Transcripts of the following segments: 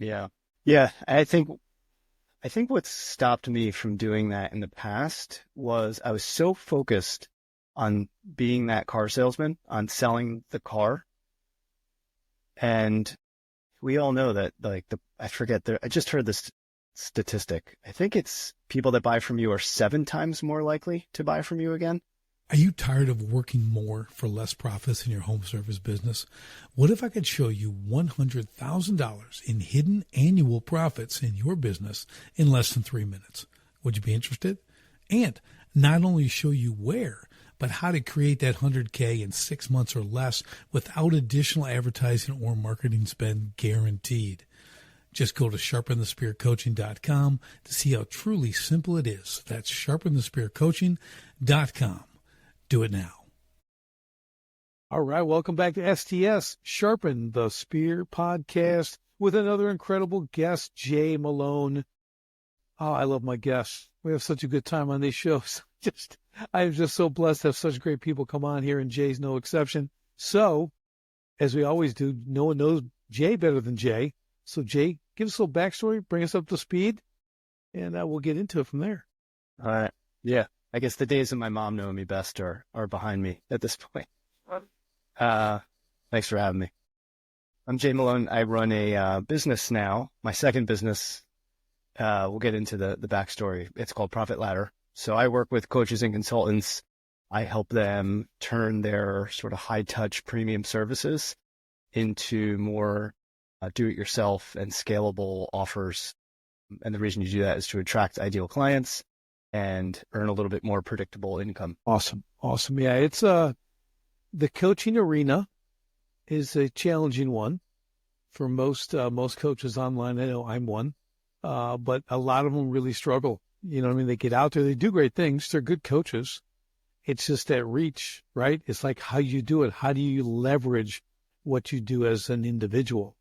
Yeah. Yeah. I think what stopped me from doing that in the past was I was so focused on being that car salesman, on selling the car. And we all know that I forget I just heard this statistic. I think it's people that buy from you are 7 times more likely to buy from you again. Are you tired of working more for less profits in your home service business? What if I could show you $100,000 in hidden annual profits in your business in less than 3 minutes? Would you be interested? And not only show you where, but how to create that 100K in 6 months or less without additional advertising or marketing spend guaranteed. Just go to sharpenthespearcoaching.com to see how truly simple it is. That's sharpenthespearcoaching.com. Do it now. All right, welcome back to STS, Sharpen the Spear podcast with another incredible guest, Jay Melone. Oh, I love my guests. We have such a good time on these shows. I am just so blessed to have such great people come on here, and Jay's no exception. So, as we always do, no one knows Jay better than Jay. So, Jay, give us a little backstory, bring us up to speed, and we'll get into it from there. All right. Yeah. I guess the days of my mom knowing me best are behind me at this point. Thanks for having me. I'm Jay Melone. I run a business now. My second business, we'll get into the backstory. It's called Profit Ladder. So I work with coaches and consultants. I help them turn their sort of high-touch premium services into more do-it-yourself and scalable offers. And the reason you do that is to attract ideal clients and earn a little bit more predictable income. Awesome. Yeah, it's the coaching arena is a challenging one for most coaches online. I know I'm one, but a lot of them really struggle. You know what I mean? They get out there, they do great things. They're good coaches. It's just that reach, right? It's like how you do it. How do you leverage what you do as an individual,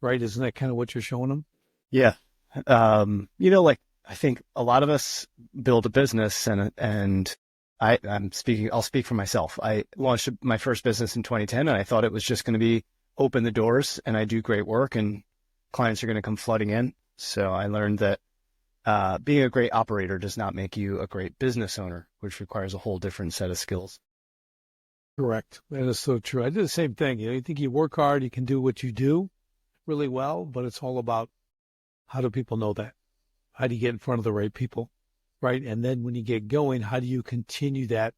right? Isn't that kind of what you're showing them? Yeah. I think a lot of us build a business and I'll speak for myself. I launched my first business in 2010 and I thought it was just going to be open the doors and I do great work and clients are going to come flooding in. So I learned that being a great operator does not make you a great business owner, which requires a whole different set of skills. Correct. That is so true. I did the same thing. You think you work hard, you can do what you do really well, but it's all about how do people know that? How do you get in front of the right people, right? And then when you get going, how do you continue that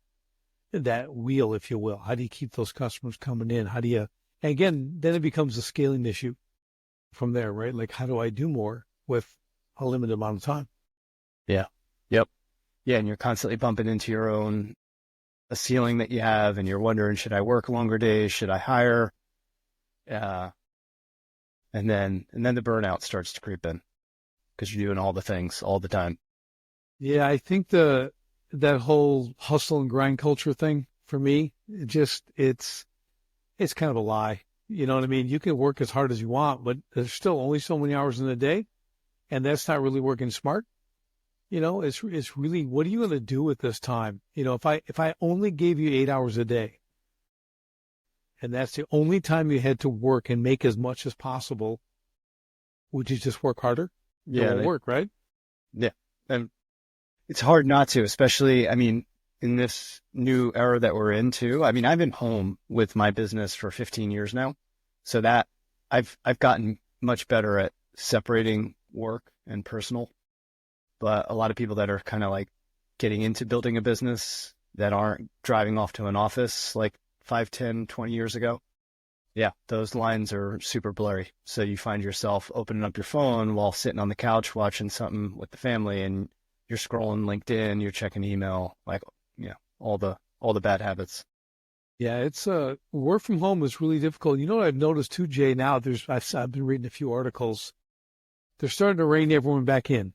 wheel, if you will? How do you keep those customers coming in? How do you, and again, then it becomes a scaling issue from there, right? Like, how do I do more with a limited amount of time? Yeah. Yep. Yeah. And you're constantly bumping into a ceiling that you have and you're wondering, should I work longer days? Should I hire? And then the burnout starts to creep in because you're doing all the things all the time. Yeah. I think that whole hustle and grind culture thing for me, it's kind of a lie. You know what I mean? You can work as hard as you want, but there's still only so many hours in the day. And that's not really working smart. You know, it's really, what are you going to do with this time? You know, if I only gave you 8 hours a day and that's the only time you had to work and make as much as possible, would you just work harder? Yeah. It won't work, right? Yeah. And it's hard not to, especially, I mean, in this new era that we're into. I mean, I've been home with my business for 15 years now. So that I've gotten much better at separating work and personal. But a lot of people that are kind of like getting into building a business that aren't driving off to an office like 5, 10, 20 years ago. Yeah, those lines are super blurry. So you find yourself opening up your phone while sitting on the couch watching something with the family and you're scrolling LinkedIn, you're checking email, like, yeah, all the bad habits. Yeah, it's work from home is really difficult. You know what I've noticed too, Jay, now I've been reading a few articles. They're starting to rein everyone back in.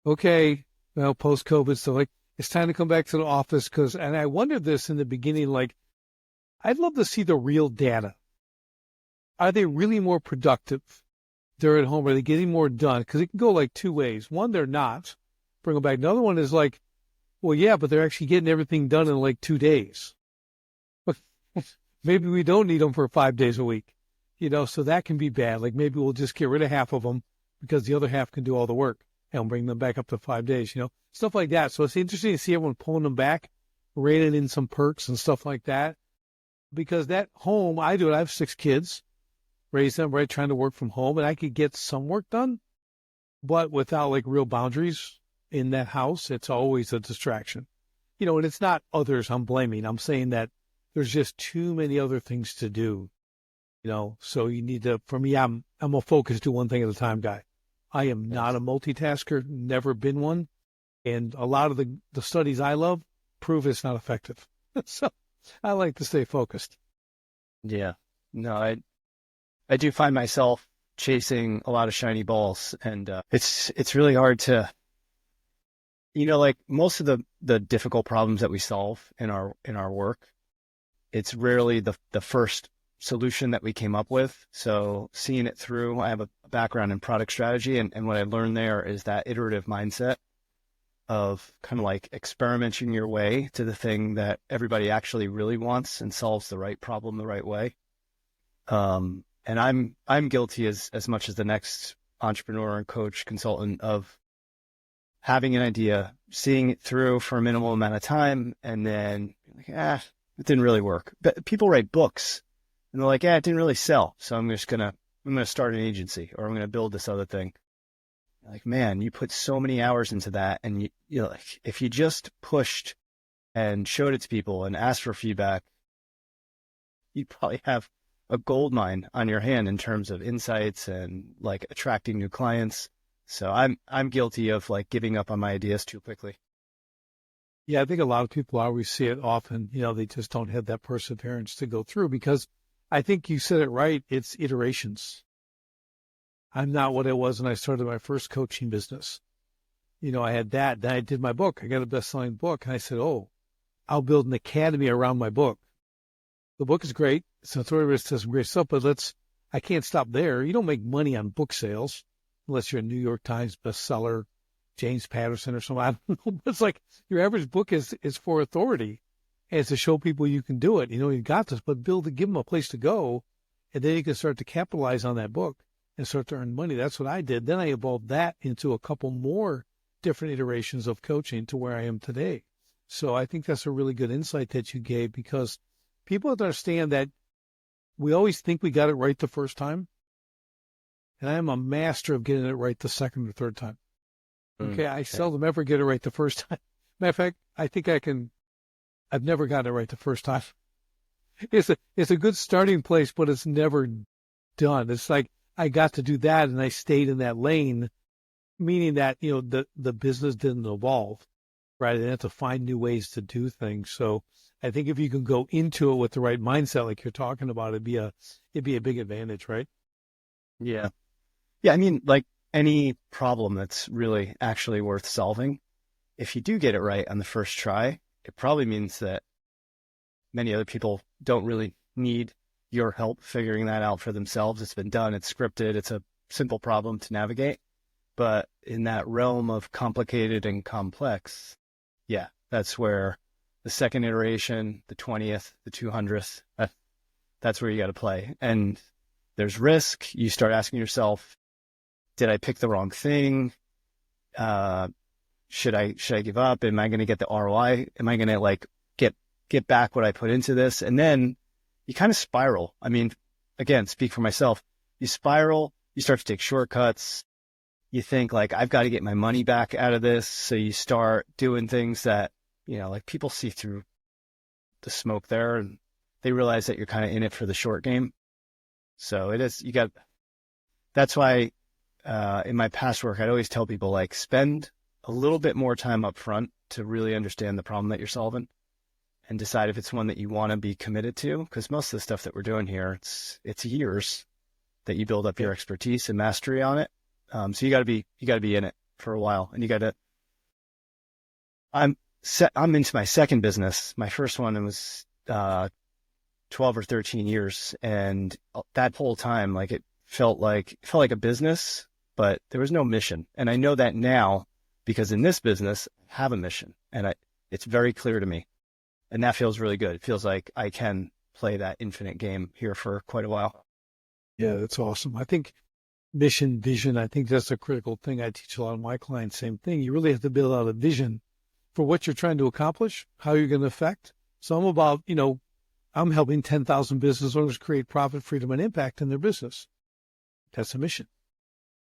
Okay, well, post-COVID, so like it's time to come back to the office and I wondered this in the beginning, like I'd love to see the real data. Are they really more productive? They're at home. Are they getting more done? Because it can go like two ways. One, they're not. Bring them back. Another one is like, well, yeah, but they're actually getting everything done in like 2 days. Maybe we don't need them for 5 days a week. So that can be bad. Like maybe we'll just get rid of half of them because the other half can do all the work and bring them back up to 5 days, stuff like that. So it's interesting to see everyone pulling them back, reining in some perks and stuff like that. Because that home, I do it. I have 6 kids, raise them, right, trying to work from home, and I could get some work done, but without like real boundaries in that house, it's always a distraction. And it's not others I'm blaming. I'm saying that there's just too many other things to do. So you need to, for me, I'm a focus, do one thing at a time guy. I am not a multitasker, never been one. And a lot of the studies I love prove it's not effective. So I like to stay focused. Yeah. No, I do find myself chasing a lot of shiny balls, and it's really hard to, like most of the difficult problems that we solve in our work, it's rarely the first solution that we came up with. So seeing it through, I have a background in product strategy, and what I learned there is that iterative mindset of kind of like experimenting your way to the thing that everybody actually really wants and solves the right problem the right way. And I'm guilty as much as the next entrepreneur and coach consultant of having an idea, seeing it through for a minimal amount of time, and then like, it didn't really work. But people write books and they're like, it didn't really sell. So I'm gonna start an agency, or I'm gonna build this other thing. Like, man, you put so many hours into that, and like, if you just pushed and showed it to people and asked for feedback, you'd probably have a gold mine on your hand in terms of insights and like attracting new clients. So I'm guilty of like giving up on my ideas too quickly. Yeah, I think a lot of people always see it often. They just don't have that perseverance to go through, because I think you said it right. It's iterations. I'm not what I was when I started my first coaching business. I had that. Then I did my book. I got a best-selling book. And I said, I'll build an academy around my book. The book is great. So it says some great stuff, but I can't stop there. You don't make money on book sales unless you're a New York Times bestseller, James Patterson or something. I don't know. But it's like your average book is for authority, and it's to show people you can do it. You've got this, but give them a place to go, and then you can start to capitalize on that book and start to earn money. That's what I did. Then I evolved that into a couple more different iterations of coaching to where I am today. So I think that's a really good insight that you gave, because people have to understand that we always think we got it right the first time. And I am a master of getting it right the second or third time. Okay, I seldom ever get it right the first time. Matter of fact, I think I've never gotten it right the first time. It's a good starting place, but it's never done. It's like I got to do that and I stayed in that lane, meaning that, the business didn't evolve, right? I had to find new ways to do things. So I think if you can go into it with the right mindset, like you're talking about, it'd be a big advantage, right? Yeah. Yeah. I mean, like any problem that's really actually worth solving, if you do get it right on the first try, it probably means that many other people don't really need your help figuring that out for themselves. It's been done. It's scripted. It's a simple problem to navigate. But in that realm of complicated and complex, yeah, that's where the second iteration, the 20th, the 200th, that's where you got to play. And there's risk. You start asking yourself, did I pick the wrong thing? Should I give up? Am I going to get the ROI? Am I going to like get back what I put into this? And then you kind of spiral. I mean, again, speak for myself. You spiral, you start to take shortcuts. You think like, I've got to get my money back out of this. So you start doing things that, like people see through the smoke there, and they realize that you're kind of in it for the short game. So that's why, in my past work, I'd always tell people like, spend a little bit more time up front to really understand the problem that you're solving and decide if it's one that you want to be committed to. Because most of the stuff that we're doing here, it's years that you build up your expertise and mastery on it. So you got to be in it for a while, and I'm into my second business. My first one was 12 or 13 years, and that whole time, like it felt like a business, but there was no mission. And I know that now because in this business, I have a mission, and it's very clear to me, and that feels really good. It feels like I can play that infinite game here for quite a while. Yeah, that's awesome. I think mission, vision, I think that's a critical thing. I teach a lot of my clients, same thing. You really have to build out a vision for what you're trying to accomplish, how you're going to affect. So I'm about, I'm helping 10,000 business owners create profit, freedom, and impact in their business. That's a mission.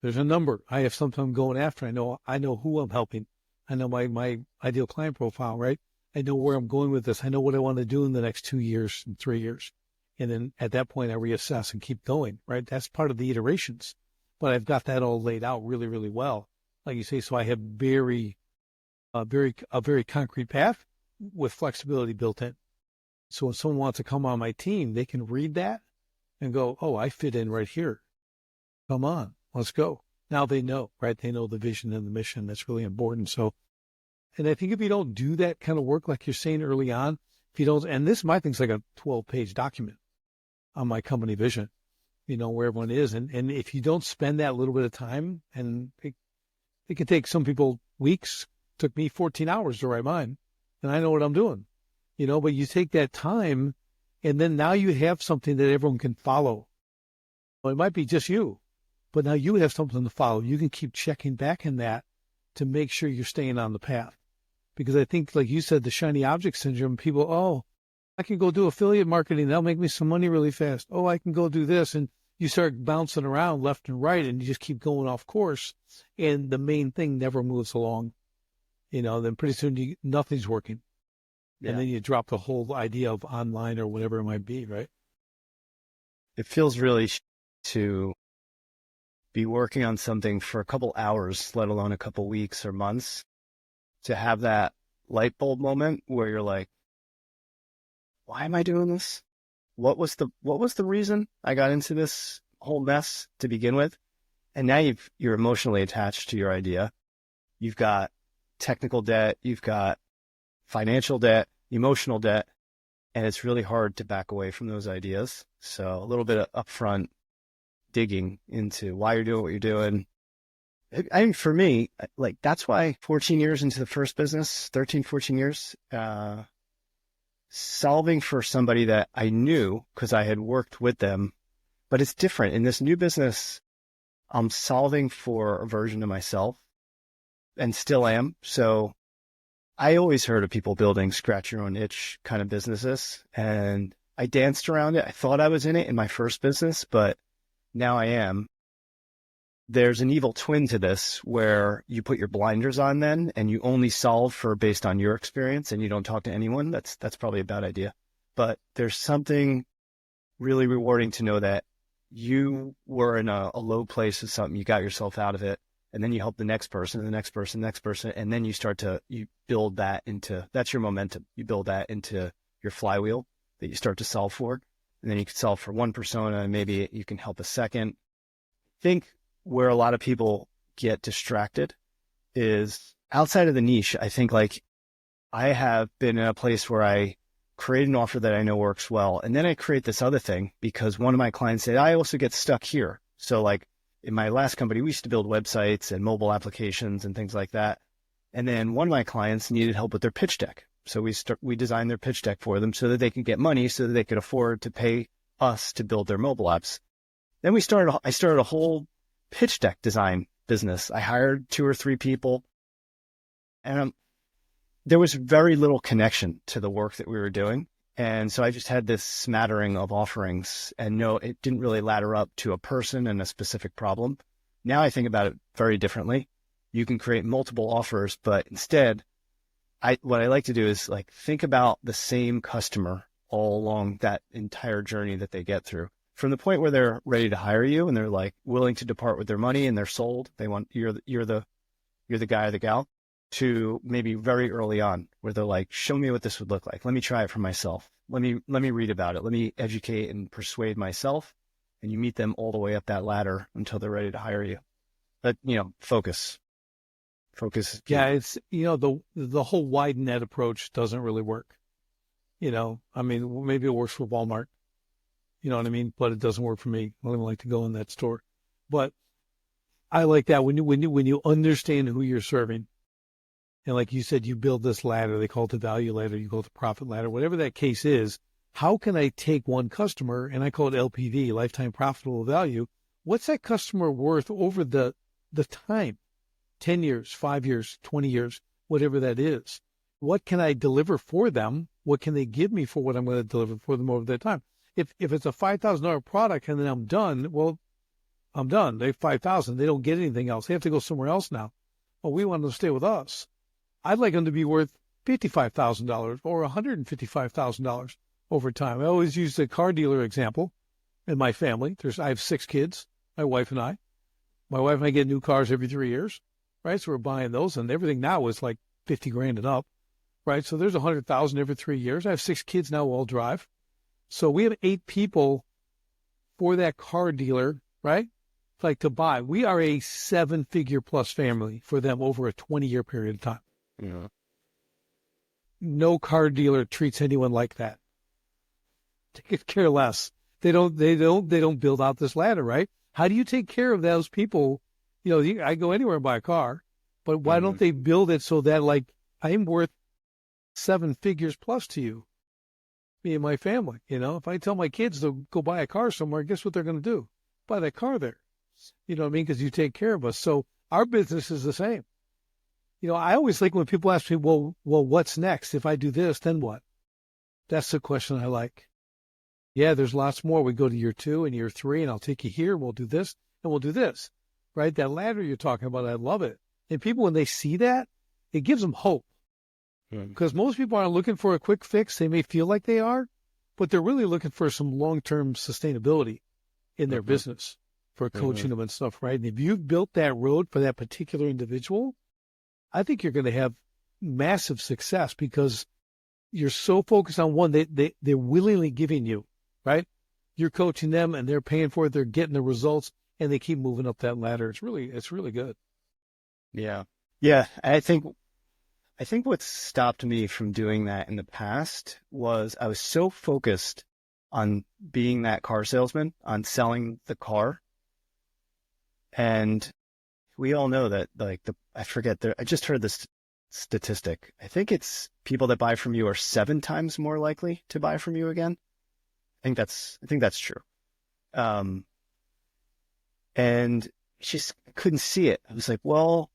There's a number I have something I'm going after. I know who I'm helping. I know my ideal client profile, right? I know where I'm going with this. I know what I want to do in the next 2 years and 3 years. And then at that point, I reassess and keep going, right? That's part of the iterations. But I've got that all laid out really, really well. Like you say, so I have a very concrete path with flexibility built in. So when someone wants to come on my team, they can read that and go, oh, I fit in right here. Come on, let's go. Now they know, right? They know the vision and the mission. That's really important. So, and I think if you don't do that kind of work, like you're saying early on, if you don't, and this, my thing's like a 12-page document on my company vision, where everyone is. And if you don't spend that little bit of time, and it can take some people weeks, took me 14 hours to write mine, and I know what I'm doing, but you take that time, and then now you have something that everyone can follow. Well, it might be just you, but now you have something to follow. You can keep checking back in that to make sure you're staying on the path. Because I think, like you said, the shiny object syndrome, people, oh, I can go do affiliate marketing. That'll make me some money really fast. Oh, I can go do this. And you start bouncing around left and right, and you just keep going off course. And the main thing never moves along. Then pretty soon nothing's working. Yeah. And then you drop the whole idea of online or whatever it might be, right? It feels really to be working on something for a couple hours, let alone a couple weeks or months, to have that light bulb moment where you're like, why am I doing this? What was the reason I got into this whole mess to begin with? And now you're emotionally attached to your idea. You've got technical debt, you've got financial debt, emotional debt, and it's really hard to back away from those ideas. So a little bit of upfront digging into why you're doing what you're doing. I mean, for me, like, that's why 14 years into the first business, 13, 14 years, solving for somebody that I knew because I had worked with them, but it's different. In this new business, I'm solving for a version of myself and still am. So I always heard of people building scratch your own itch kind of businesses, and I danced around it. I thought I was in it in my first business, but now I am. There's an evil twin to this where you put your blinders on then and you only solve for based on your experience and you don't talk to anyone. That's probably a bad idea. But there's something really rewarding to know that you were in a low place with something, you got yourself out of it, and then you help the next person, the next person, the next person, and then you build that into, that's your momentum. You build that into your flywheel that you start to solve for. And then you can solve for one persona and maybe you can help a second. I think where a lot of people get distracted is outside of the niche. I think, like, I have been in a place where I create an offer that I know works well. And then I create this other thing because one of my clients said, I also get stuck here. So like in my last company, we used to build websites and mobile applications and things like that. And then one of my clients needed help with their pitch deck. So we designed their pitch deck for them so that they could get money so that they could afford to pay us to build their mobile apps. Then I started a whole pitch deck design business. I hired 2 or 3 people, and there was very little connection to the work that we were doing. And so I just had this smattering of offerings, and no, it didn't really ladder up to a person and a specific problem. Now I think about it very differently. You can create multiple offers, but instead, what I like to do is like think about the same customer all along that entire journey that they get through. From the point where they're ready to hire you and they're like willing to depart with their money and they're sold, they want you're the guy or the gal, to maybe very early on where they're like, show me what this would look like. Let me try it for myself. Let me read about it. Let me educate and persuade myself. And you meet them all the way up that ladder until they're ready to hire you. But focus. Is key. Yeah, it's the whole wide net approach doesn't really work. I mean, maybe it works for Walmart. You know what I mean? But it doesn't work for me. I don't even like to go in that store. But I like that when you understand who you're serving. And like you said, you build this ladder. They call it the value ladder. You call it the profit ladder. Whatever that case is, how can I take one customer, and I call it LPV, lifetime profitable value. What's that customer worth over the time? 10 years, 5 years, 20 years, whatever that is. What can I deliver for them? What can they give me for what I'm going to deliver for them over that time? If it's a $5,000 product and then I'm done, well, I'm done. They have 5,000. They don't get anything else. They have to go somewhere else now. Well, we want them to stay with us. I'd like them to be worth $55,000 or $155,000 over time. I always use the car dealer example in my family. I have 6 kids, my wife and I. My wife and I get new cars every 3 years, right? So we're buying those, and everything now is like 50 grand and up, right? So there's 100,000 every 3 years. I have 6 kids now who all drive. So we have 8 people for that car dealer, right? Like to buy. We are a 7-figure plus family for them over a 20-year period of time. Yeah. No car dealer treats anyone like that. They could care less. They don't build out this ladder, right? How do you take care of those people? I go anywhere and buy a car, but why don't they build it so that, like, I'm worth 7 figures plus to you, me and my family? If I tell my kids to go buy a car somewhere, guess what they're going to do? Buy that car there. You know what I mean? Because you take care of us. So our business is the same. I always like when people ask me, well, what's next? If I do this, then what? That's the question I like. Yeah, there's lots more. We go to year 2 and year 3, and I'll take you here. We'll do this, and we'll do this, right? That ladder you're talking about, I love it. And people, when they see that, it gives them hope. Because most people aren't looking for a quick fix. They may feel like they are, but they're really looking for some long-term sustainability in their business for coaching them and stuff, right? And if you've built that road for that particular individual, I think you're going to have massive success because you're so focused on one, they're willingly giving you, right? You're coaching them and they're paying for it. They're getting the results and they keep moving up that ladder. It's really good. Yeah. Yeah. I think what stopped me from doing that in the past was I was so focused on being that car salesman, on selling the car. And we all know that, like, I just heard this statistic. I think it's people that buy from you are 7 times more likely to buy from you again. I think that's true. And she just couldn't see it. I was like, well,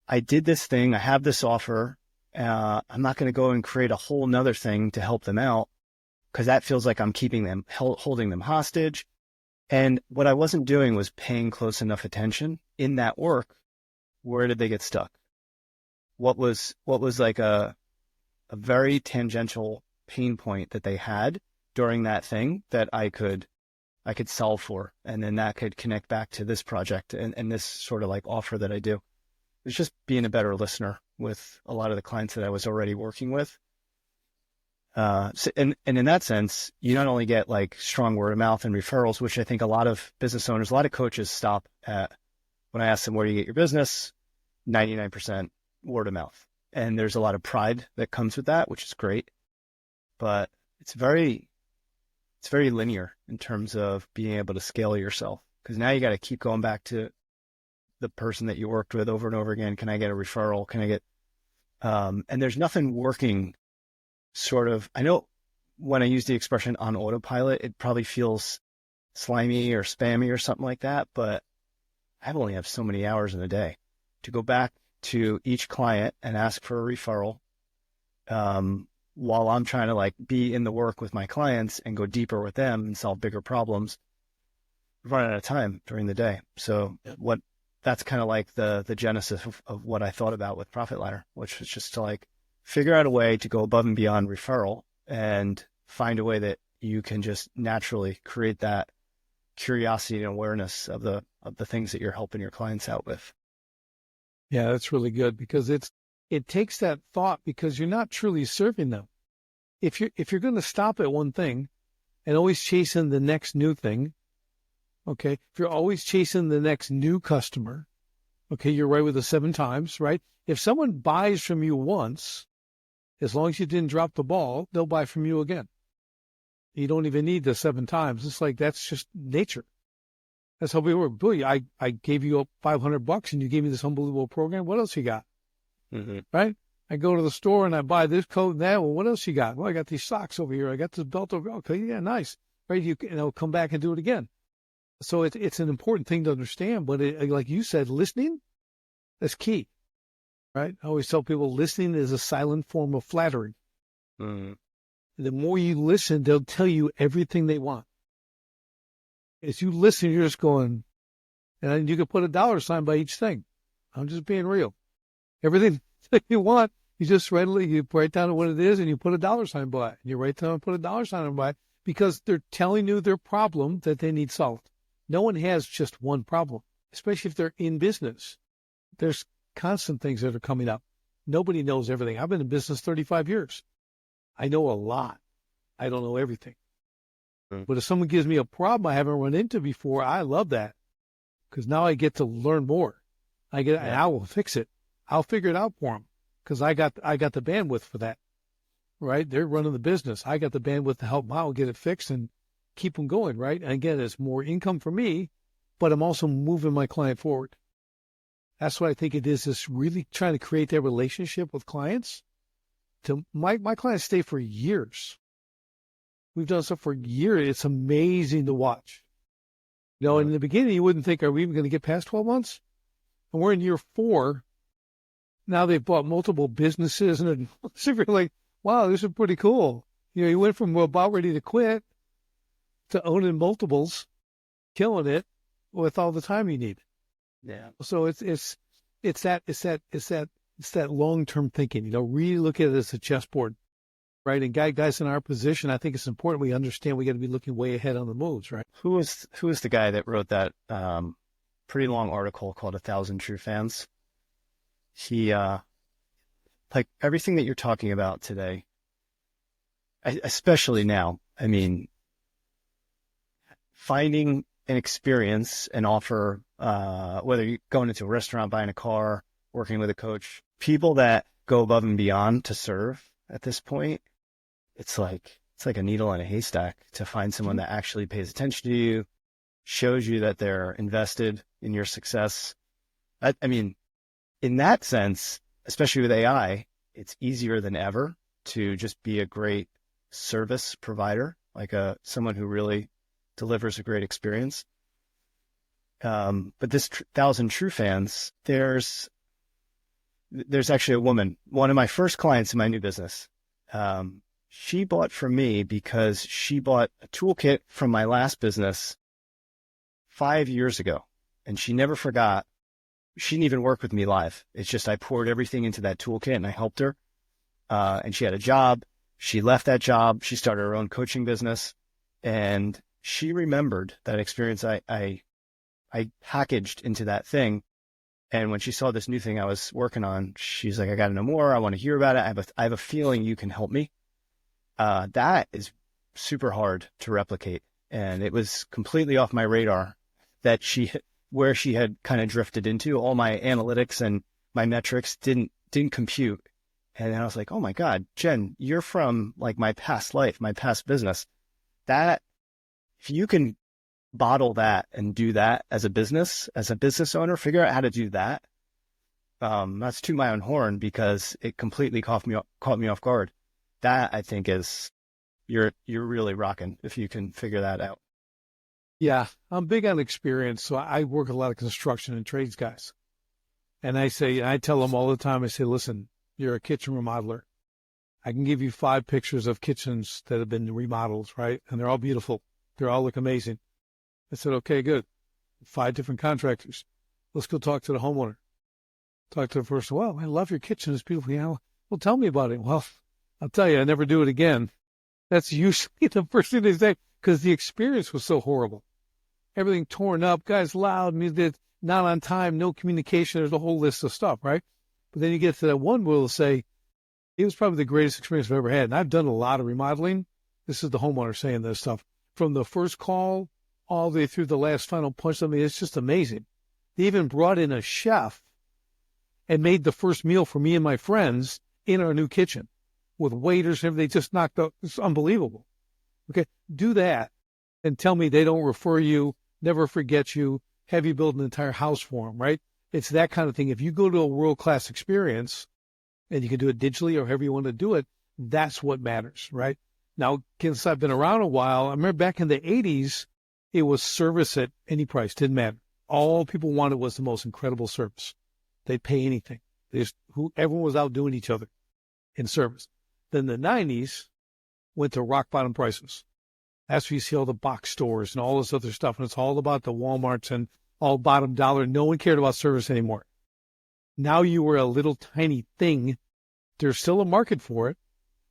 I did this thing. I have this offer. I'm not going to go and create a whole nother thing to help them out because that feels like I'm keeping them, holding them hostage. And what I wasn't doing was paying close enough attention in that work. Where did they get stuck? What was like a very tangential pain point that they had during that thing that I could solve for. And then that could connect back to this project and this sort of like offer that I do. It's just being a better listener with a lot of the clients that I was already working with. And in that sense, you not only get like strong word of mouth and referrals, which I think a lot of business owners, a lot of coaches stop at when I ask them, where do you get your business? 99% word of mouth. And there's a lot of pride that comes with that, which is great, but it's very linear in terms of being able to scale yourself. Because now you got to keep going back to the person that you worked with over and over again. Can I get a referral? Can I get, and there's nothing working sort of, I know when I use the expression on autopilot, it probably feels slimy or spammy or something like that, but I only have so many hours in a day to go back to each client and ask for a referral, while I'm trying to like be in the work with my clients and go deeper with them and solve bigger problems. I'm running out of time during the day. So that's kind of like the genesis of what I thought about with Profit Ladder, which was just to like figure out a way to go above and beyond referral and find a way that you can just naturally create that curiosity and awareness of the things that you're helping your clients out with. Yeah, that's really good because it takes that thought because you're not truly serving them. If you're going to stop at one thing and always chasing the next new thing, okay, if you're always chasing the next new customer, okay, you're right with the 7 times, right? If someone buys from you once, as long as you didn't drop the ball, they'll buy from you again. You don't even need the 7 times. It's like, that's just nature. That's how we work. Billy, I gave you $500 and you gave me this unbelievable program. What else you got? Mm-hmm. Right? I go to the store and I buy this coat and that. Well, what else you got? Well, I got these socks over here. I got this belt over. Okay, yeah, nice. Right? You know, come back and do it again. So it's an important thing to understand. But like you said, listening, that's key. Right? I always tell people listening is a silent form of flattery. Mm-hmm. The more you listen, they'll tell you everything they want. As you listen, you're just going, and you can put a dollar sign by each thing. I'm just being real. Everything that you want, you write down what it is and you put a dollar sign by it. And you write down and put a dollar sign by it because they're telling you their problem that they need solved. No one has just one problem, especially if they're in business. There's constant things that are coming up. Nobody knows everything. I've been in business 35 years. I know a lot. I don't know everything. But if someone gives me a problem I haven't run into before, I love that because now I get to learn more. And I will fix it. I'll figure it out for them because I got the bandwidth for that. Right? They're running the business. I got the bandwidth to help them out, get it fixed, and keep them going. Right? And again, it's more income for me, but I'm also moving my client forward. That's what I think it is really trying to create that relationship with clients. My clients stay for years. We've done stuff for years. It's amazing to watch. You know, in the beginning, you wouldn't think, are we even going to get past 12 months? And we're in year 4. Now they've bought multiple businesses, and you're like, wow, this is pretty cool. You know, you went from about ready to quit to owning multiples, killing it with all the time you need. Yeah. So it's that long-term thinking. You know, really look at it as a chessboard. Right. And guys in our position, I think it's important we understand we got to be looking way ahead on the moves, right? Who was the guy that wrote that pretty long article called 1,000 True Fans? He like everything that you're talking about today, especially now. I mean, finding an experience and offer, whether you're going into a restaurant, buying a car, working with a coach, people that go above and beyond to serve at this point. It's like a needle in a haystack to find someone that actually pays attention to you, shows you that they're invested in your success. I mean, in that sense, especially with AI, it's easier than ever to just be a great service provider, like someone who really delivers a great experience. But this 1,000 True Fans, there's actually a woman, one of my first clients in my new business. She bought from me because she bought a toolkit from my last business 5 years ago, and she never forgot. She didn't even work with me live. It's just I poured everything into that toolkit and I helped her. And she had a job. She left that job. She started her own coaching business, and she remembered that experience I packaged into that thing. And when she saw this new thing I was working on, she's like, I got to know more. I want to hear about it. I have a feeling you can help me. That is super hard to replicate. And it was completely off my radar that where she had kind of drifted into. All my analytics and my metrics didn't compute. And then I was like, oh my God, Jen, you're from like my past life, my past business. That if you can bottle that and do that as a business owner, figure out how to do that. That's to my own horn because it completely caught me off guard. That I think is you're really rocking if you can figure that out. Yeah, I'm big on experience. So I work a lot of construction and trades guys. And I tell them all the time, I say, listen, you're a kitchen remodeler. I can give you 5 pictures of kitchens that have been remodeled, right? And they're all beautiful. They all look amazing. I said, okay, good. 5 different contractors. Let's go talk to the homeowner. Talk to the person. Well, I love your kitchen. It's beautiful. Yeah, well, tell me about it. Well, I'll tell you, I never do it again. That's usually the first thing they say because the experience was so horrible. Everything torn up, guys loud, music, not on time, no communication. There's a whole list of stuff, right? But then you get to that one where they'll say, it was probably the greatest experience I've ever had. And I've done a lot of remodeling. This is the homeowner saying this stuff. From the first call all the way through the last final punch. I mean, it's just amazing. They even brought in a chef and made the first meal for me and my friends in our new kitchen with waiters and everything. They just knocked out. It's unbelievable. Okay, do that and tell me they don't refer you, never forget you, have you build an entire house for them, right? It's that kind of thing. If you go to a world-class experience, and you can do it digitally or however you want to do it. That's what matters, right? Now, since I've been around a while, I remember back in the 80s, it was service at any price, didn't matter. All people wanted was the most incredible service. They'd pay anything. Everyone was outdoing each other in service. Then the 90s went to rock bottom prices. That's where you see all the box stores and all this other stuff. And it's all about the Walmarts and all bottom dollar. No one cared about service anymore. Now you were a little tiny thing. There's still a market for it,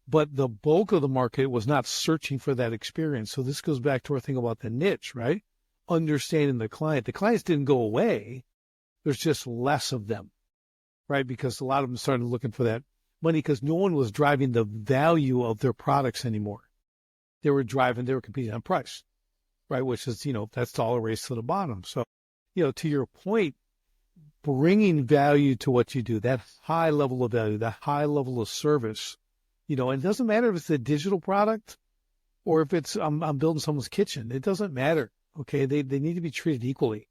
but the bulk of the market was not searching for that experience. So this goes back to our thing about the niche, right? Understanding the client. The clients didn't go away. There's just less of them, right? Because a lot of them started looking for that money because no one was driving the value of their products anymore. They were competing on price, right? Which is, that's all a race to the bottom. So, to your point, bringing value to what you do, that high level of value, that high level of service, and it doesn't matter if it's a digital product or if it's, I'm building someone's kitchen. It doesn't matter. Okay. They need to be treated equally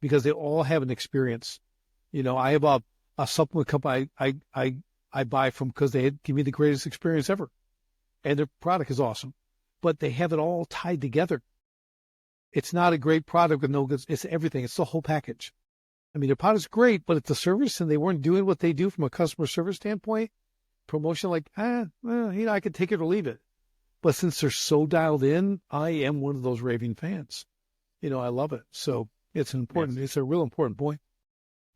because they all have an experience. I have a supplement company I buy from because they give me the greatest experience ever. And their product is awesome, but they have it all tied together. It's not a great product with no goods. It's everything. It's the whole package. I mean, their product's great, but it's the service and they weren't doing what they do from a customer service standpoint. Promotion I could take it or leave it. But since they're so dialed in, I am one of those raving fans. I love it. So it's it's a real important point.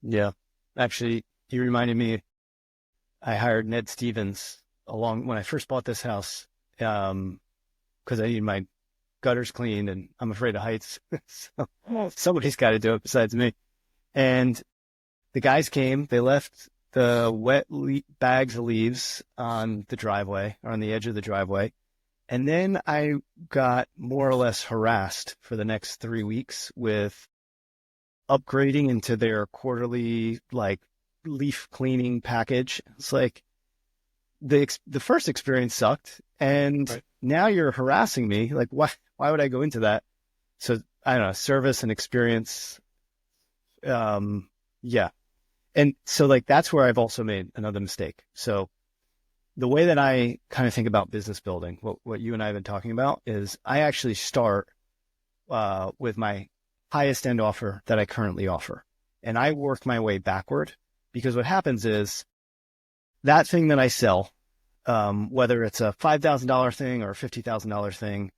Yeah. Actually, you reminded me, I hired Ned Stevens when I first bought this house, because I need my gutters cleaned and I'm afraid of heights. So somebody's got to do it besides me. And the guys came, they left the wet bags of leaves on the driveway or on the edge of the driveway. And then I got more or less harassed for the next 3 weeks with upgrading into their quarterly, leaf cleaning package. It's like the first experience sucked. And right. Now you're harassing me. Like, why would I go into that? So I don't know, service and experience. Yeah. And so that's where I've also made another mistake. So the way that I kind of think about business building, what you and I have been talking about is I actually start, with my highest end offer that I currently offer. And I work my way backward because what happens is that thing that I sell, whether it's a $5,000 thing or a $50,000 thing,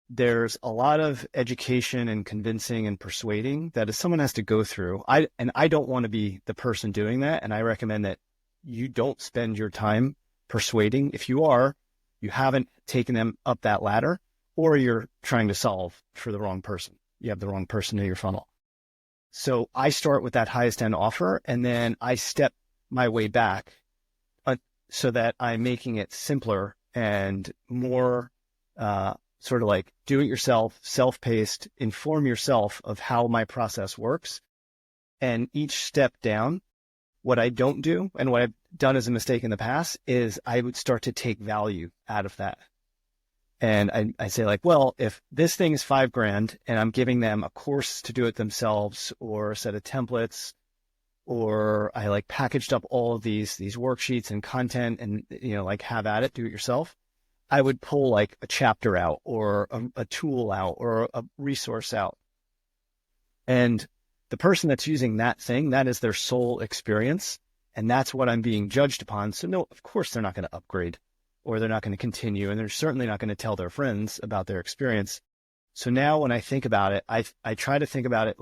there's a lot of education and convincing and persuading that if someone has to go through, I don't want to be the person doing that. And I recommend that you don't spend your time persuading. If you are, you haven't taken them up that ladder, or you're trying to solve for the wrong person. You have the wrong person in your funnel. So I start with that highest end offer, and then I step my way back so that I'm making it simpler and more sort of like do it yourself, self-paced, inform yourself of how my process works. And each step down, what I don't do and what I've done as a mistake in the past is I would start to take value out of that. And I say well, if this thing is $5,000 and I'm giving them a course to do it themselves or a set of templates, or I packaged up all of these worksheets and content and, have at it, do it yourself. I would pull a chapter out or a tool out or a resource out. And the person that's using that thing, that is their sole experience. And that's what I'm being judged upon. So no, of course they're not going to upgrade or they're not going to continue. And they're certainly not going to tell their friends about their experience. So now when I think about it, I try to think about it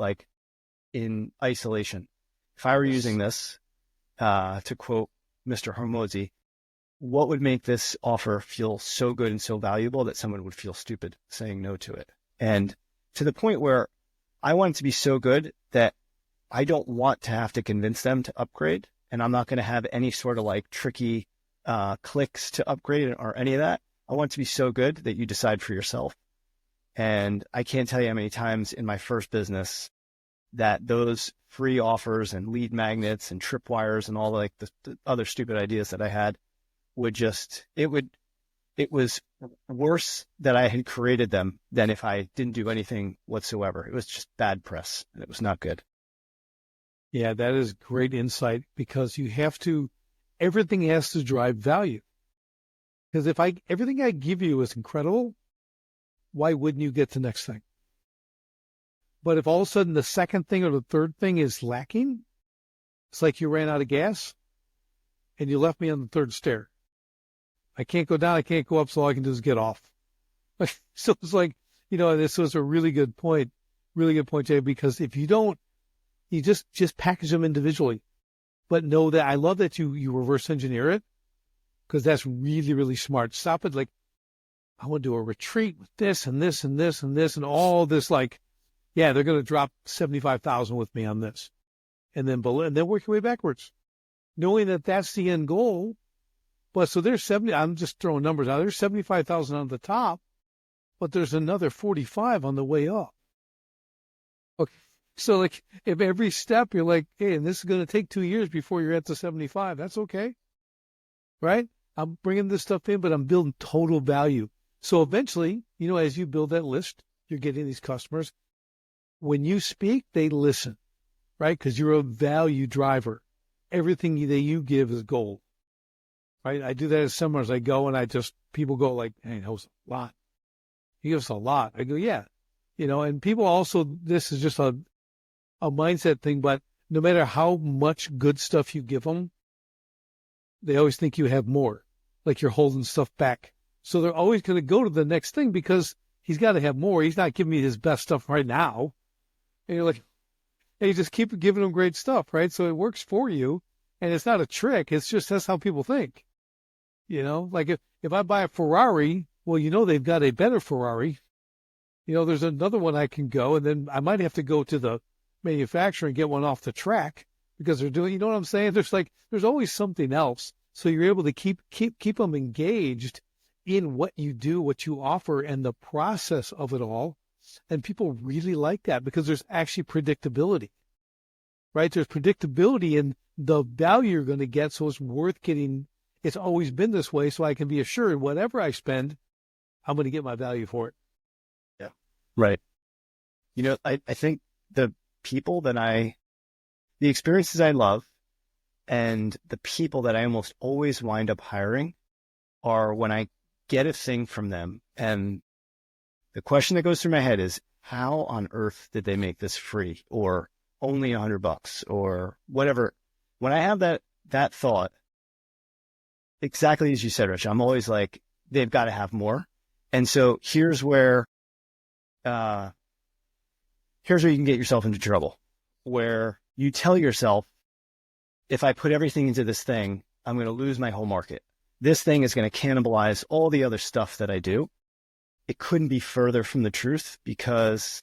in isolation. If I were using this, to quote Mr. Hormozy, what would make this offer feel so good and so valuable that someone would feel stupid saying no to it? And to the point where I want it to be so good that I don't want to have to convince them to upgrade. And I'm not going to have any sort of tricky clicks to upgrade or any of that. I want it to be so good that you decide for yourself. And I can't tell you how many times in my first business that those free offers and lead magnets and tripwires and all the other stupid ideas that I had it was worse that I had created them than if I didn't do anything whatsoever. It was just bad press and it was not good. Yeah, that is great insight because you have to everything has to drive value. Because if everything I give you is incredible, why wouldn't you get the next thing? But if all of a sudden the second thing or the third thing is lacking, it's like you ran out of gas and you left me on the third stair. I can't go down, I can't go up, so all I can do is get off. So it's like, this was a really good point, Jay, because if you don't, you just package them individually. But know that I love that you reverse engineer it, because that's really, really smart. Stop it. Like, I want to do a retreat with this and this and this and this and all this. Like, yeah, they're going to drop 75,000 with me on this, and then work your way backwards, knowing that that's the end goal. But so there's 70. I'm just throwing numbers out. There's 75,000 on the top, but there's another 45 on the way up. Okay, so like if every step you're like, hey, and this is going to take 2 years before you're at the 75. That's okay, right? I'm bringing this stuff in, but I'm building total value. So eventually, as you build that list, you're getting these customers. When you speak, they listen, right? Because you're a value driver. Everything that you give is gold, right? I do that at seminars. I go and people go like, hey, that was a lot. He gives us a lot. I go, yeah. And people also, this is just a mindset thing, but no matter how much good stuff you give them, they always think you have more, like you're holding stuff back. So they're always going to go to the next thing because he's got to have more. He's not giving me his best stuff right now. And you're like, hey, you just keep giving them great stuff, right? So it works for you. And it's not a trick. It's just that's how people think. Like if I buy a Ferrari, well, they've got a better Ferrari. There's another one I can go, and then I might have to go to the manufacturer and get one off the track because they're doing, you know what I'm saying? There's always something else. So you're able to keep them engaged in what you do, what you offer, and the process of it all. And people really like that because there's actually predictability, right? There's predictability in the value you're going to get. So it's worth getting. It's always been this way. So I can be assured whatever I spend, I'm going to get my value for it. Yeah. Right. I think the people the experiences I love and the people that I almost always wind up hiring are when I get a thing from them. And the question that goes through my head is, how on earth did they make this free or only $100 or whatever? When I have that thought, exactly as you said, Rich, I'm always like, they've got to have more. And so here's where you can get yourself into trouble, where you tell yourself, if I put everything into this thing, I'm going to lose my whole market. This thing is going to cannibalize all the other stuff that I do. It couldn't be further from the truth, because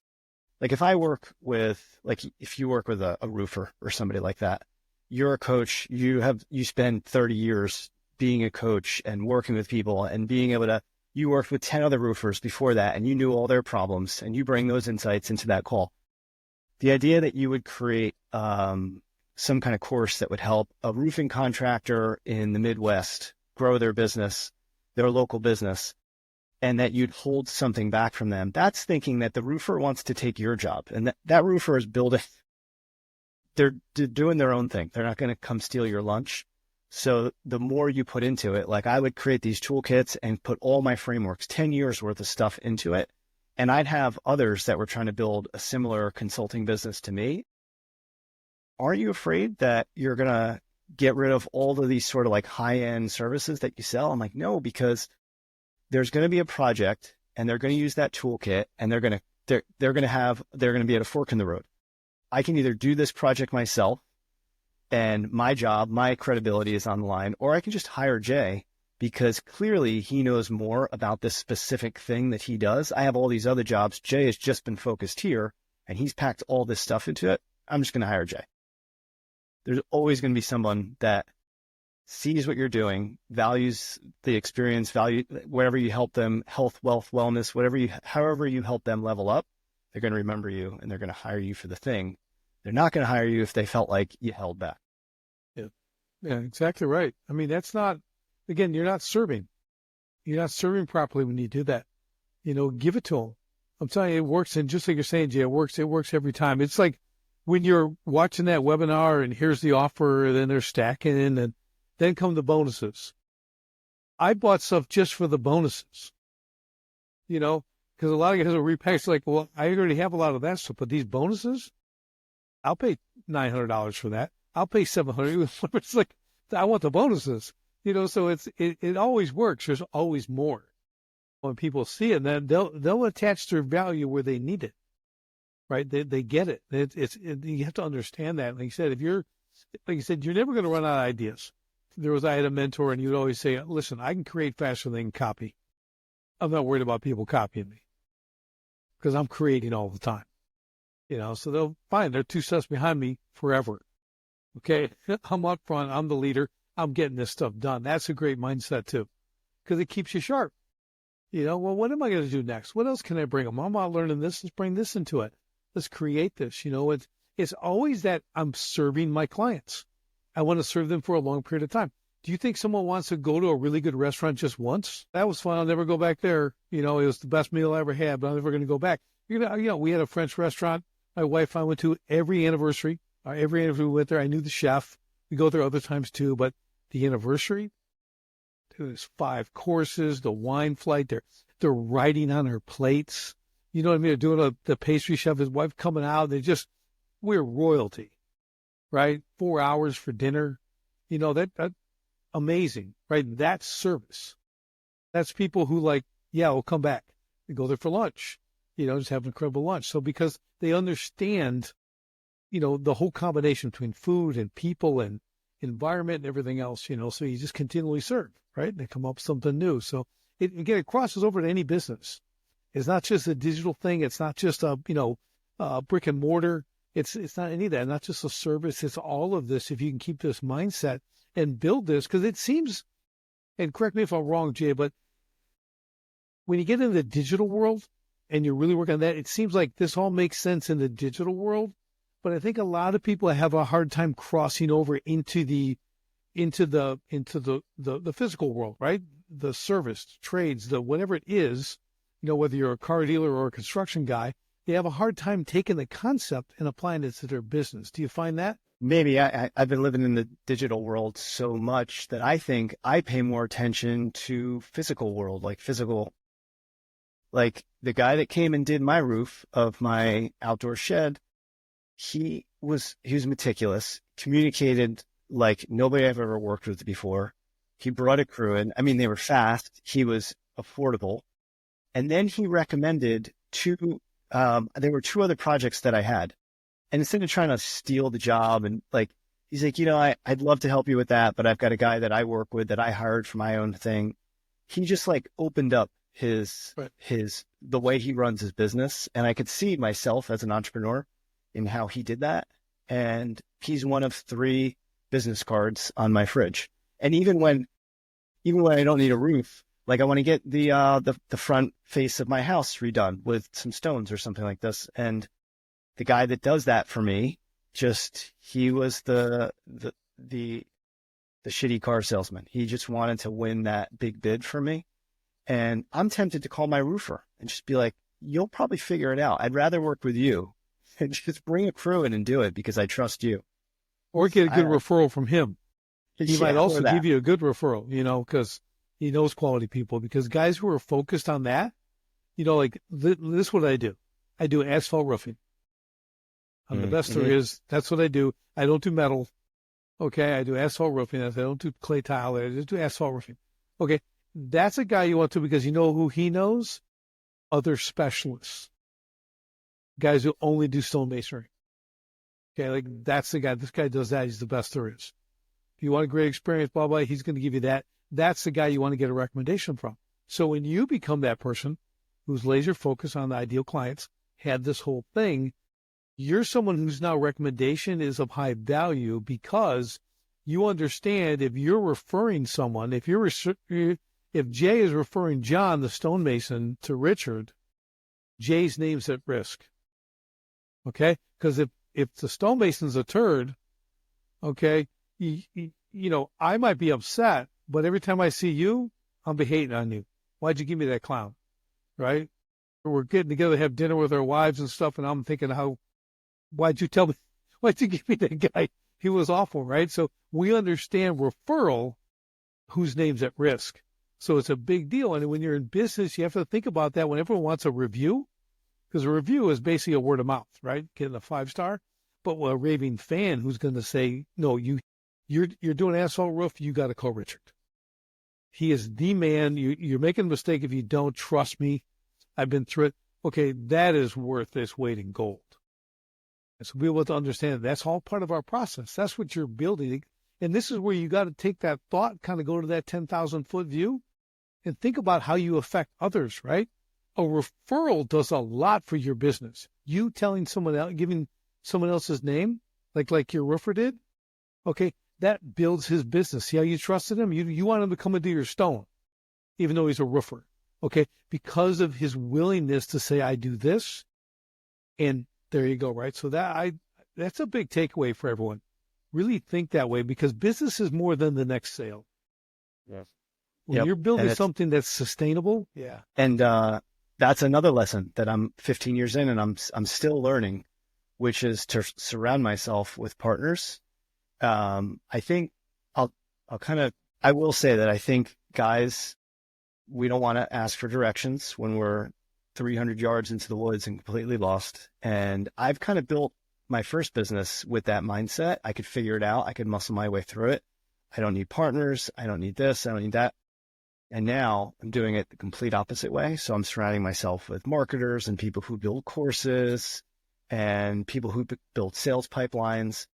like if you work with a roofer or somebody like that, you're a coach, you spend 30 years being a coach and working with people and being able to, you worked with 10 other roofers before that and you knew all their problems and you bring those insights into that call. The idea that you would create some kind of course that would help a roofing contractor in the Midwest grow their business, their local business, and that you'd hold something back from them, that's thinking that the roofer wants to take your job. And that roofer is building, they're doing their own thing. They're not going to come steal your lunch. So the more you put into it, like I would create these toolkits and put all my frameworks, 10 years worth of stuff into it. And I'd have others that were trying to build a similar consulting business to me. Aren't you afraid that you're going to get rid of all of these sort of like high-end services that you sell? I'm like, no, because there's going to be a project and they're going to use that toolkit and they're going to be at a fork in the road. I can either do this project myself and my job, my credibility is on the line, or I can just hire Jay because clearly he knows more about this specific thing that he does. I have all these other jobs. Jay has just been focused here and he's packed all this stuff into it. I'm just going to hire Jay. There's always going to be someone that sees what you're doing, values the experience, whatever you help them, health, wealth, wellness, however you help them level up, they're going to remember you and they're going to hire you for the thing. They're not going to hire you if they felt like you held back. Yeah, exactly right. I mean, that's not, again, you're not serving. You're not serving properly when you do that. Give it to them. I'm telling you, it works. And just like you're saying, Jay, it works every time. It's like when you're watching that webinar and here's the offer, and then they're stacking and Then come the bonuses. I bought stuff just for the bonuses, because a lot of guys will repackage like, well, I already have a lot of that stuff, but these bonuses, I'll pay $900 for that. I'll pay $700. It's like, I want the bonuses, so it always works. There's always more. When people see it, then they'll attach their value where they need it, right? They get it. You have to understand that. Like you said, you're never going to run out of ideas. I had a mentor, and you'd always say, listen, I can create faster than they can copy. I'm not worried about people copying me because I'm creating all the time, so they'll find they're 2 steps behind me forever. Okay. I'm up front. I'm the leader. I'm getting this stuff done. That's a great mindset too, because it keeps you sharp. Well, what am I going to do next? What else can I bring them? I'm not learning this. Let's bring this into it. Let's create this. It's always that I'm serving my clients. I want to serve them for a long period of time. Do you think someone wants to go to a really good restaurant just once? That was fun. I'll never go back there. It was the best meal I ever had, but I'm never going to go back. We had a French restaurant. My wife and I went to every anniversary. Every anniversary we went there, I knew the chef. We go there other times too, but the anniversary, there's 5 courses, the wine flight, they're writing on her plates. You know what I mean? They're doing the pastry chef, his wife coming out. We're royalty, right? 4 hours for dinner. That amazing, right? That's service. That's people who we'll come back. They go there for lunch, just have an incredible lunch. So because they understand, the whole combination between food and people and environment and everything else, so you just continually serve, right? They come up with something new. So it crosses over to any business. It's not just a digital thing. It's not just a brick and mortar. It's not any of that. Not just a service. It's all of this. If you can keep this mindset and build this, because it seems, and correct me if I'm wrong, Jay, but when you get into the digital world and you're really working on that, it seems like this all makes sense in the digital world. But I think a lot of people have a hard time crossing over into the physical world, right? The service, trades, the whatever it is, whether you're a car dealer or a construction guy, they have a hard time taking the concept and applying it to their business. Do you find that? Maybe I've been living in the digital world so much that I think I pay more attention to physical world, like the guy that came and did my roof of my outdoor shed. He was meticulous, communicated like nobody I've ever worked with before. He brought a crew in. I mean, they were fast. He was affordable. And then he recommended there were 2 other projects that I had. And instead of trying to steal the job and he's like, I'd love to help you with that, but I've got a guy that I work with that I hired for my own thing. He just opened up the way he runs his business. And I could see myself as an entrepreneur in how he did that. And he's one of 3 business cards on my fridge. And even when I don't need a roof, I want to get the front face of my house redone with some stones or something like this. And the guy that does that for me, he was the shitty car salesman. He just wanted to win that big bid for me. And I'm tempted to call my roofer and just be like, you'll probably figure it out. I'd rather work with you and just bring a crew in and do it because I trust you. Or get a good referral from him. He might also give you a good referral, because he knows quality people. Because guys who are focused on that, this is what I do. I do asphalt roofing. I'm the best there is. That's what I do. I don't do metal. Okay. I do asphalt roofing. I don't do clay tile. I just do asphalt roofing. Okay. That's a guy you want to, because you know who he knows? Other specialists. Guys who only do stone masonry. Okay. That's the guy. This guy does that. He's the best there is. If you want a great experience, blah, blah, he's going to give you that. That's the guy you want to get a recommendation from. So when you become that person who's laser focused on the ideal clients, had this whole thing, you're someone whose now recommendation is of high value because you understand if you're referring someone, if Jay is referring John, the stonemason, to Richard, Jay's name's at risk. Okay? Because if the stonemason's a turd, okay, I might be upset, but every time I see you, I'll be hating on you. Why'd you give me that clown? Right? We're getting together to have dinner with our wives and stuff, and I'm thinking, why'd you give me that guy? he was awful, right? So we understand referral, whose name's at risk. So it's a big deal. And when you're in business, you have to think about that when everyone wants a review, because a review is basically a word of mouth, right? Getting a 5-star. But a raving fan who's going to say, no, you're doing asphalt roof, you got to call Richard. He is the man. You're making a mistake if you don't trust me. I've been through it. Okay, that is worth its weight in gold. And so be able to understand that's all part of our process. That's what you're building. And this is where you got to take that thought, kind of go to that 10,000-foot view and think about how you affect others, right? A referral does a lot for your business. You telling someone else, giving someone else's name, like your roofer did, okay, that builds his business. See how you trusted him? You want him to come into your stone, even though he's a roofer, okay, because of his willingness to say, I do this, and there you go, right? So that's a big takeaway for everyone. Really think that way, because business is more than the next sale. Yes. When you're building something that's sustainable, yeah. And that's another lesson that I'm 15 years in and I'm still learning, which is to surround myself with partners. I think I will say that I think, guys, we don't want to ask for directions when we're 300 yards into the woods and completely lost. And I've kind of built my first business with that mindset. I could figure it out. I could muscle my way through it. I don't need partners. I don't need this. I don't need that. And now I'm doing it the complete opposite way. So I'm surrounding myself with marketers and people who build courses and people who build sales pipelines.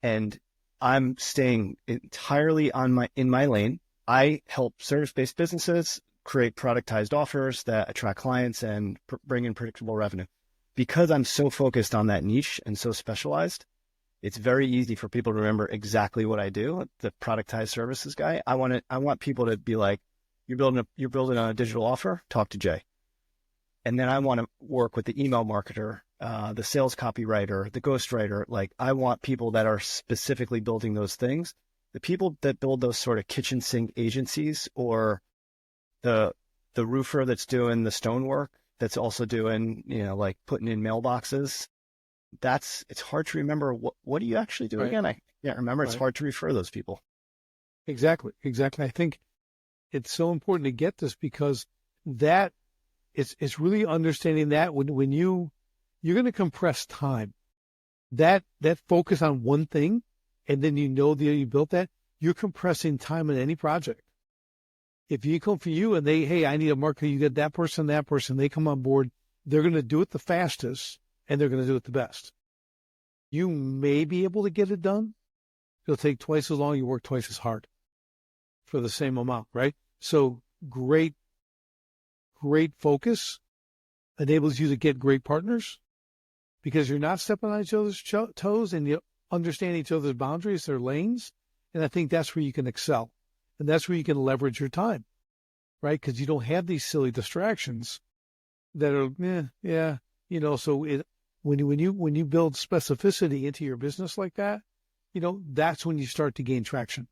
And I'm staying entirely in my lane. I help service-based businesses create productized offers that attract clients and bring in predictable revenue. Because I'm so focused on that niche and so specialized, it's very easy for people to remember exactly what I do. The productized services guy. I want people to be like, you're building a digital offer, talk to Jay. And then I want to work with the email marketer, the sales copywriter, the ghostwriter. Like, I want people that are specifically building those things. The people that build those sort of kitchen sink agencies, or the roofer that's doing the stonework, that's also doing, like putting in mailboxes. It's hard to remember. What do you actually do again? I can't remember. It's hard to refer those people. Exactly. I think it's so important to get this, because that it's really understanding that when you're going to compress time, that focus on one thing, and then that you built that, you're compressing time in any project. If you come for you and hey, I need a marketer, you get that person, they come on board, they're going to do it the fastest and they're going to do it the best. You may be able to get it done. It'll take twice as long, you work twice as hard for the same amount, right? So great focus enables you to get great partners, because you're not stepping on each other's toes and you understand each other's boundaries, their lanes. And I think that's where you can excel. And that's where you can leverage your time, right? Because you don't have these silly distractions that are, so when you build specificity into your business like that, that's when you start to gain traction.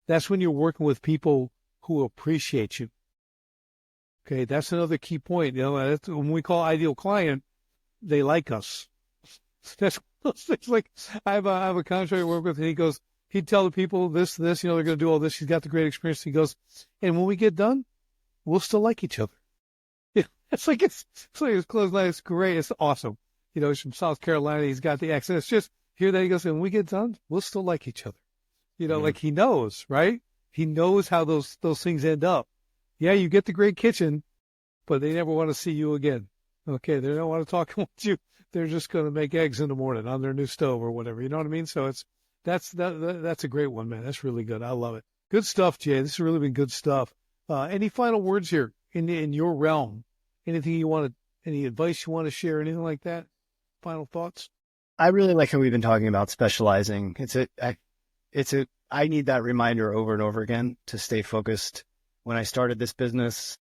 That's when you're working with people who appreciate you. Okay, that's another key point. That's when we call ideal client, they like us. That's like I have a contractor I work with, and he'd tell the people this, they're going to do all this. He's got the great experience. He goes, and when we get done, we'll still like each other. It's like his close line. It's great. It's awesome. He's from South Carolina. He's got the accent. It's just hear that he goes, and when we get done, we'll still like each other. Like he knows, right? He knows how those things end up. Yeah, you get the great kitchen, but they never want to see you again. Okay, they don't want to talk with you. They're just going to make eggs in the morning on their new stove or whatever. You know what I mean? So that's a great one, man. That's really good. I love it. Good stuff, Jay. This has really been good stuff. Any final words here in your realm? Anything any advice you want to share? Anything like that? Final thoughts? I really like how we've been talking about specializing. I need that reminder over and over again to stay focused. When I started this business,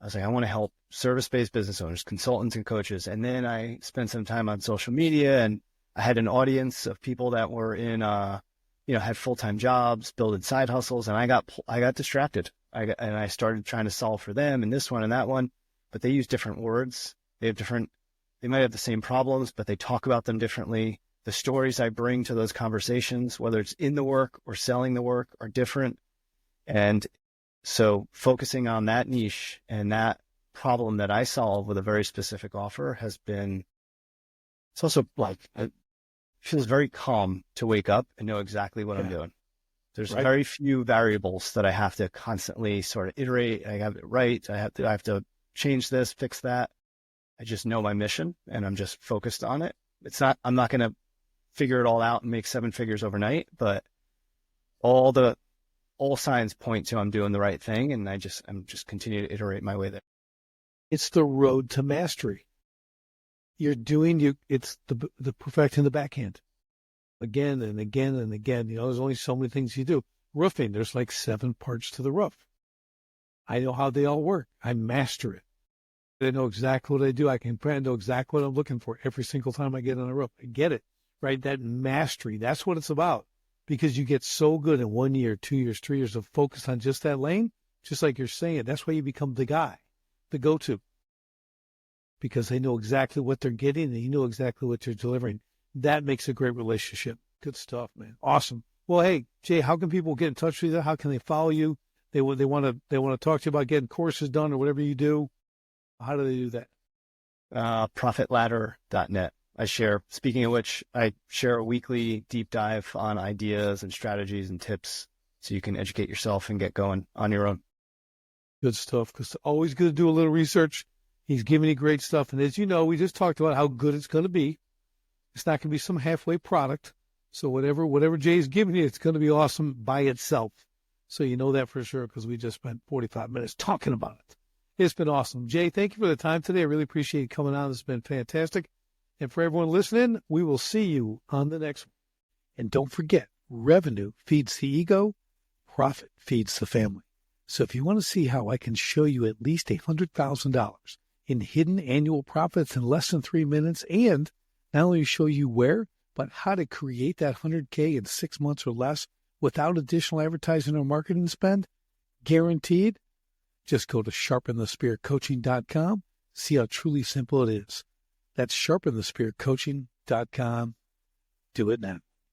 I was like, I want to help service-based business owners, consultants, and coaches. And then I spent some time on social media, and I had an audience of people that were in, had full-time jobs, building side hustles, and I got distracted. And I started trying to solve for them and this one and that one, but they use different words. They might have the same problems, but they talk about them differently. the stories I bring to those conversations, whether it's in the work or selling the work, are different. And so focusing on that niche and that problem that I solve with a very specific offer has been, it's also like, it feels very calm to wake up and know exactly what I'm doing. There's very few variables that I have to constantly sort of iterate. I have it right. I have to change this, fix that. I just know my mission and I'm just focused on it. I'm not going to figure it all out and make 7 figures overnight, but all signs point to I'm doing the right thing. And I'm just continue to iterate my way there. It's the road to mastery. It's the perfecting the backhand again and again and again. There's only so many things you do. Roofing, there's like 7 parts to the roof. I know how they all work. I master it. I know exactly what I do. I know exactly what I'm looking for every single time I get on a roof. I get it, right? That mastery, that's what it's about. Because you get so good in 1 year, 2 years, 3 years of focus on just that lane, just like you're saying, that's why you become the guy, the go-to. Because they know exactly what they're getting and you know exactly what you're delivering. That makes a great relationship. Good stuff, man. Awesome. Well, hey, Jay, how can people get in touch with you? How can they follow you? They want to talk to you about getting courses done or whatever you do. How do they do that? Profitladder.net. Speaking of which, I share a weekly deep dive on ideas and strategies and tips so you can educate yourself and get going on your own. Good stuff. Because always good to do a little research. He's giving you great stuff. And as you know, we just talked about how good it's going to be. It's not going to be some halfway product. So whatever Jay's giving you, it's going to be awesome by itself. So you know that for sure because we just spent 45 minutes talking about it. It's been awesome. Jay, thank you for the time today. I really appreciate you coming on. It's been fantastic. And for everyone listening, we will see you on the next one. And don't forget, revenue feeds the ego, profit feeds the family. So if you want to see how I can show you at least $100,000 in hidden annual profits in less than 3 minutes, and not only show you where, but how to create that 100K in 6 months or less without additional advertising or marketing spend, guaranteed, just go to sharpenthespiritcoaching.com. See how truly simple it is. That's sharpenthespiritcoaching.com. Do it now.